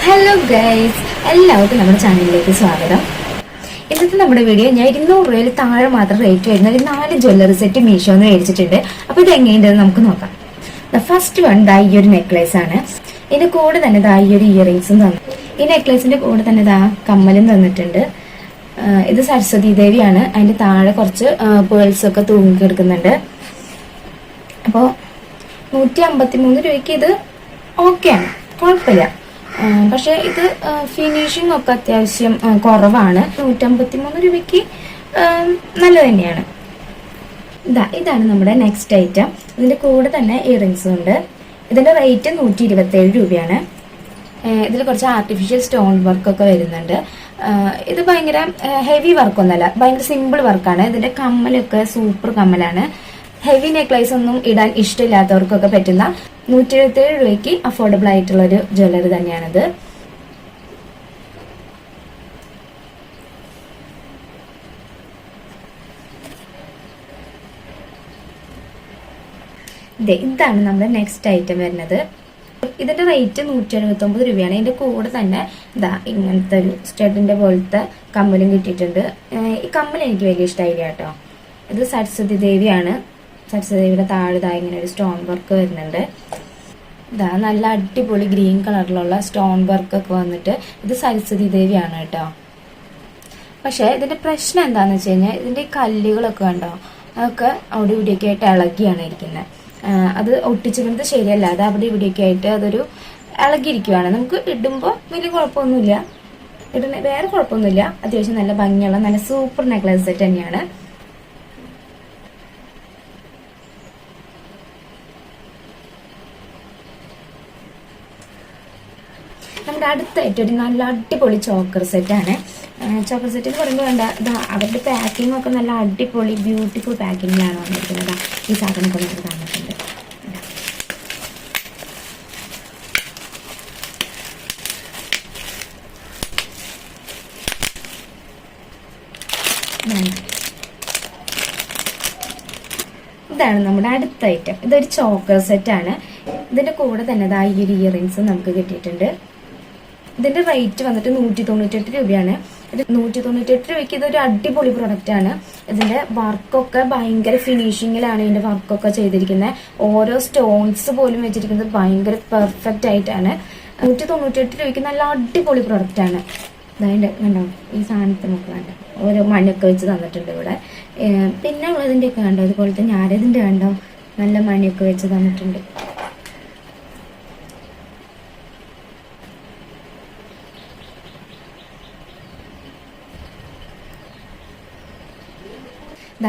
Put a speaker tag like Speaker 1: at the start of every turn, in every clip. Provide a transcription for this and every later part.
Speaker 1: Hello guys, എല്ലാവർക്കും നമ്മുടെ ചാനലിലേക്ക് സ്വാഗതം. ഇന്നത്തെ നമ്മുടെ വീഡിയോ ഞാൻ 200 രൂപയിൽ താഴെ മാത്രം റേറ്റ് വരുന്ന ഒരു 4 ജ്വല്ലറി സെറ്റ് മീഷോന്ന് മേടിച്ചിട്ടുണ്ട്. അപ്പോൾ ഇത് എങ്ങനെയുണ്ടെന്ന് നമുക്ക് നോക്കാം. ഫസ്റ്റ് വൺ ഈ ഒരു നെക്ലേസ് ആണ്. ഇതിന്റെ കൂടെ തന്നെ ഈ ഒരു ഇയറിംഗ്സും തന്നു. ഈ നെക്ലേസിന്റെ കൂടെ തന്നെ കമ്മലും തന്നിട്ടുണ്ട്. ഇത് സരസ്വതി ദേവിയാണ്. അതിന്റെ താഴെ കുറച്ച് പേൾസ് ഒക്കെ തൂങ്ങിക്കിടക്കുന്നുണ്ട്. അപ്പോൾ 153 രൂപയ്ക്ക് ഇത് ഓക്കെയാണ്, കുഴപ്പമില്ല. പക്ഷെ ഇത് ഫിനിഷിംഗ് ഒക്കെ അത്യാവശ്യം കുറവാണ്. 153 രൂപയ്ക്ക് നല്ലത് തന്നെയാണ്. ഇതാണ് നമ്മുടെ നെക്സ്റ്റ് ഐറ്റം. ഇതിന്റെ കൂടെ തന്നെ ഇയറിംഗ്സും ഉണ്ട്. ഇതിന്റെ റേറ്റ് 127 രൂപയാണ്. ഇതിൽ കുറച്ച് ആർട്ടിഫിഷ്യൽ സ്റ്റോൺ വർക്ക് ഒക്കെ വരുന്നുണ്ട്. ഇത് ഭയങ്കര ഹെവി വർക്കൊന്നല്ല, ഭയങ്കര സിമ്പിൾ വർക്കാണ്. ഇതിന്റെ കമ്മലൊക്കെ സൂപ്പർ കമ്മലാണ്. ഹെവി നെക്ലേസ് ഒന്നും ഇടാൻ ഇഷ്ടമില്ലാത്തവർക്കൊക്കെ പറ്റുന്ന 127 രൂപയ്ക്ക് അഫോർഡബിൾ ആയിട്ടുള്ള ഒരു ജ്വല്ലറി തന്നെയാണിത്. ഇതാണ് നമ്മുടെ നെക്സ്റ്റ് ഐറ്റം വരുന്നത്. ഇതിന്റെ റേറ്റ് 179 രൂപയാണ്. ഇതിന്റെ കൂടെ തന്നെ ഇങ്ങനത്തെ ഒരു സ്റ്റഡിന്റെ പോലത്തെ കമ്മലും കിട്ടിയിട്ടുണ്ട്. ഈ കമ്മൽ എനിക്ക് വലിയ ഇഷ്ടമായില്ല കേട്ടോ. ഇത് സരസ്വതി ദേവിയാണ്. സരസ്വതി ദേവിയുടെ താഴെ ഇങ്ങനെ ഒരു സ്റ്റോൺ വർക്ക് വരുന്നുണ്ട്. നല്ല അടിപൊളി ഗ്രീൻ കളറിലുള്ള സ്റ്റോൺ വർക്ക് ഒക്കെ വന്നിട്ട് ഇത് സരസ്വതി ദേവിയാണ് കേട്ടോ. പക്ഷെ ഇതിന്റെ പ്രശ്നം എന്താന്ന് വെച്ച് കഴിഞ്ഞാൽ ഇതിന്റെ കല്ലുകളൊക്കെ കണ്ടോ, അതൊക്കെ അവിടെ ഇവിടെയൊക്കെ ആയിട്ട് ഇളകിയാണ് ഇരിക്കുന്നത്. അത് ഒട്ടിച്ചിരുന്നത് ശരിയല്ല. അത് അവിടെ ഇവിടെയൊക്കെ ആയിട്ട് അതൊരു ഇളകിയിരിക്കുവാണ്. നമുക്ക് ഇടുമ്പോൾ വലിയ കുഴപ്പമൊന്നുമില്ല, വേറെ കുഴപ്പമൊന്നുമില്ല. അത്യാവശ്യം നല്ല ഭംഗിയുള്ള നല്ല സൂപ്പർ നെക്ലേസ് സെറ്റ് തന്നെയാണ്. നമ്മുടെ അടുത്തായിട്ട് ഒരു നല്ല അടിപൊളി ചോക്കർ സെറ്റാണ്. ചോക്കർ സെറ്റ് എന്ന് പറയുമ്പോൾ അവരുടെ പാക്കിംഗ് ഒക്കെ നല്ല അടിപൊളി ബ്യൂട്ടിഫുൾ പാക്കിങ്ങിലാണ് വന്നിരിക്കുന്നത്. ഈ സാധനമൊക്കെ നമുക്ക് തന്നിട്ടുണ്ട്. ഇതാണ് നമ്മുടെ അടുത്ത ഐറ്റം. ഇതൊരു ചോക്കർ സെറ്റാണ്. ഇതിന്റെ കൂടെ തന്നെ ഈ ഒരു ഇയറിംഗ്സ് നമുക്ക് കിട്ടിയിട്ടുണ്ട്. ഇതിന്റെ റേറ്റ് വന്നിട്ട് 198 രൂപയാണ്. 198 രൂപയ്ക്ക് ഇതൊരു അടിപൊളി പ്രൊഡക്റ്റ് ആണ്. ഇതിന്റെ വർക്കൊക്കെ ഭയങ്കര ഫിനിഷിങ്ങിലാണ് ഇതിന്റെ വർക്കൊക്കെ ചെയ്തിരിക്കുന്നത്. ഓരോ സ്റ്റോൺസ് പോലും വെച്ചിരിക്കുന്നത് ഭയങ്കര പെർഫെക്റ്റ് ആയിട്ടാണ്. 198 രൂപയ്ക്ക് നല്ല അടിപൊളി പ്രൊഡക്റ്റ് ആണ്. അതിന്റെ കണ്ടോ, ഈ സാധനത്തിന് നമുക്ക് വേണ്ട ഓരോ മണിയൊക്കെ വെച്ച് തന്നിട്ടുണ്ട് ഇവിടെ. പിന്നെ ഉള്ളതിന്റെ ഒക്കെ കണ്ടോ, അതുപോലത്തെ ഞാരതിന്റെ കണ്ടോ, നല്ല മണിയൊക്കെ വെച്ച് തന്നിട്ടുണ്ട്.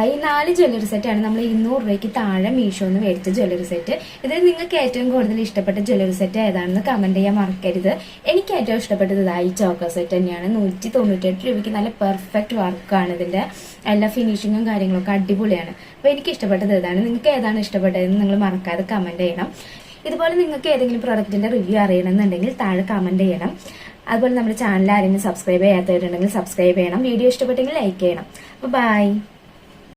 Speaker 1: ഈ 4 ജ്വല്ലറി സെറ്റാണ് നമ്മൾ 200 രൂപയ്ക്ക് താഴെ മീഷോന്ന് മേടിച്ച ജ്വല്ലറി സെറ്റ്. ഇതിൽ നിങ്ങൾക്ക് ഏറ്റവും കൂടുതൽ ഇഷ്ടപ്പെട്ട ജ്വല്ലറി സെറ്റ് ഏതാണെന്ന് കമന്റ് ചെയ്യാൻ മറക്കരുത്. എനിക്ക് ഏറ്റവും ഇഷ്ടപ്പെട്ടത് ഈ ചോക്കർ സെറ്റ് തന്നെയാണ്. 198 രൂപയ്ക്ക് നല്ല പെർഫെക്റ്റ് വർക്കാണ്. ഇതിന്റെ എല്ലാ ഫിനിഷിങ്ങും കാര്യങ്ങളൊക്കെ അടിപൊളിയാണ്. അപ്പോൾ എനിക്ക് ഇഷ്ടപ്പെട്ടത് ഇതാണ്. നിങ്ങൾക്ക് ഏതാണ് ഇഷ്ടപ്പെട്ടതെന്ന് നിങ്ങൾ മറക്കാതെ കമന്റ് ചെയ്യണം. ഇതുപോലെ നിങ്ങൾക്ക് ഏതെങ്കിലും പ്രൊഡക്റ്റിന്റെ റിവ്യൂ അറിയണമെന്നുണ്ടെങ്കിൽ താഴെ കമന്റ് ചെയ്യണം. അതുപോലെ നമ്മുടെ ചാനൽ ആരെങ്കിലും സബ്സ്ക്രൈബ് ചെയ്യാത്തവരുണ്ടെങ്കിൽ സബ്സ്ക്രൈബ് ചെയ്യണം. വീഡിയോ ഇഷ്ടപ്പെട്ടെങ്കിൽ ലൈക്ക് ചെയ്യണം. അപ്പോൾ ബൈ.